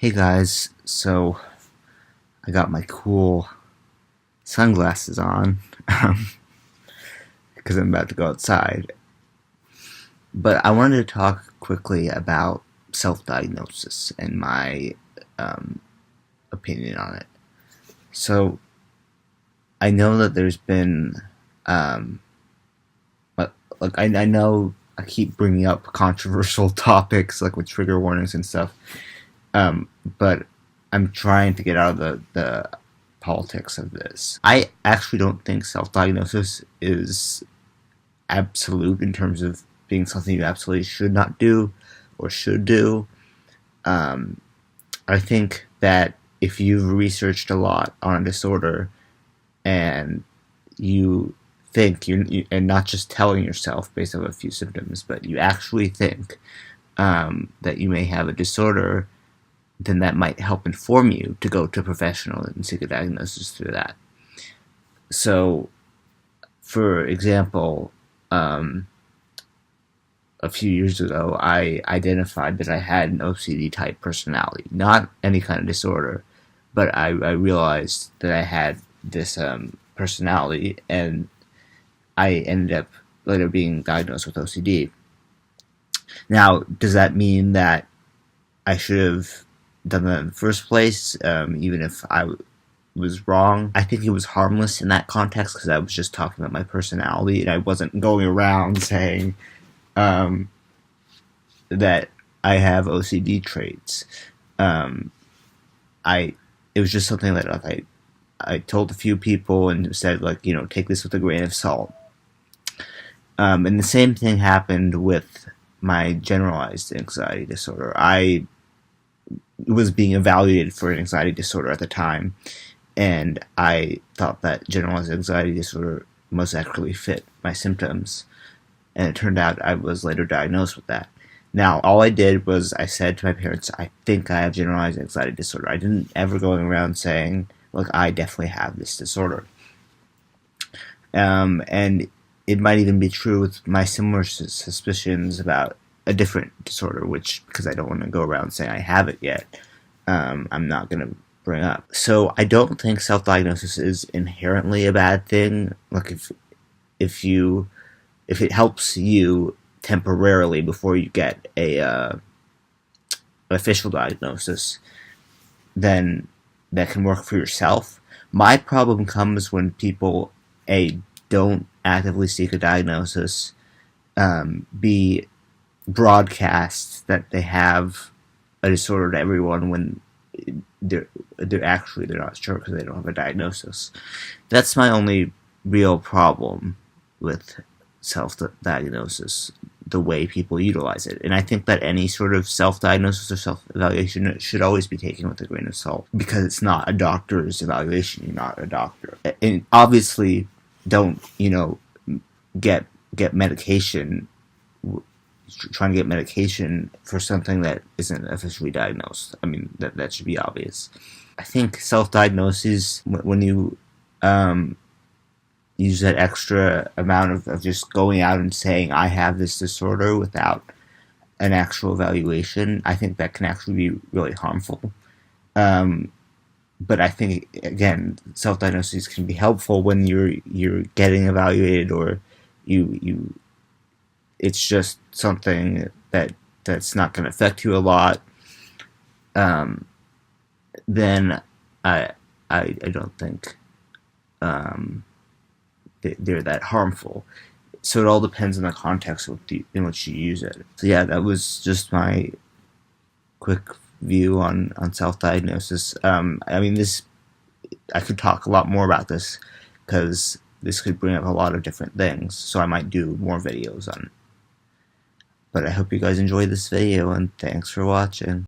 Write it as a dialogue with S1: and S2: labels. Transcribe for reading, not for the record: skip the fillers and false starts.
S1: Hey guys, so I got my cool sunglasses on because I'm about to go outside. But I wanted to talk quickly about self-diagnosis and my um, opinion on it. So I know that there's been, um, I know I keep bringing up controversial topics like with trigger warnings and stuff, but I'm trying to get out of the politics of this. I actually don't think self-diagnosis is absolute in terms of being something you absolutely should not do or should do. Um, I think that if you've researched a lot on a disorder and you think and not just telling yourself based on a few symptoms, but you actually think that you may have a disorder, then that might help inform you to go to a professional and seek a diagnosis through that. So, for example, um, a few years ago, I identified that I had an OCD type personality, not any kind of disorder, but I realized that I had this personality, and I ended up later being diagnosed with OCD. Now, does that mean that I should have done that in the first place, even if I was wrong? I think it was harmless in that context because I was just talking about my personality and I wasn't going around saying um, that I have OCD traits. Um, I it was just something that I told a few people and said take this with a grain of salt. And the same thing happened with my generalized anxiety disorder. I was being evaluated for an anxiety disorder at the time, and I thought that generalized anxiety disorder most accurately fit my symptoms, and it turned out I was later diagnosed with that. Now, all I did was I said to my parents, I think I have generalized anxiety disorder. I didn't ever going around saying, look, I definitely have this disorder. And it might even be true with my similar suspicions about a different disorder, which, because I don't want to go around saying I have it yet, I'm not going to bring up. So I don't think self-diagnosis is inherently a bad thing. Like if it helps you temporarily before you get a official diagnosis, then that can work for yourself. My problem comes when people don't actively seek a diagnosis, b broadcast that they have a disorder to everyone when they're not sure because they don't have a diagnosis. That's my only real problem with self-diagnosis, the way people utilize it. And I think that any sort of self-diagnosis or self-evaluation should always be taken with a grain of salt because it's not a doctor's evaluation. You're not a doctor. And obviously, don't, get medication, trying to get medication for something that isn't officially diagnosed. I mean, that should be obvious. I think self-diagnosis, when you use that extra amount of just going out and saying I have this disorder without an actual evaluation, I think that can actually be really harmful. But I think again, self-diagnosis can be helpful when you're getting evaluated or you it's just something that's not going to affect you a lot. Then I don't think they're that harmful. So it all depends on the context in which you use it. So yeah, that was just my quick view on self-diagnosis. I mean, I could talk a lot more about this because this could bring up a lot of different things. So I might do more videos on it. But I hope you guys enjoyed this video, and thanks for watching.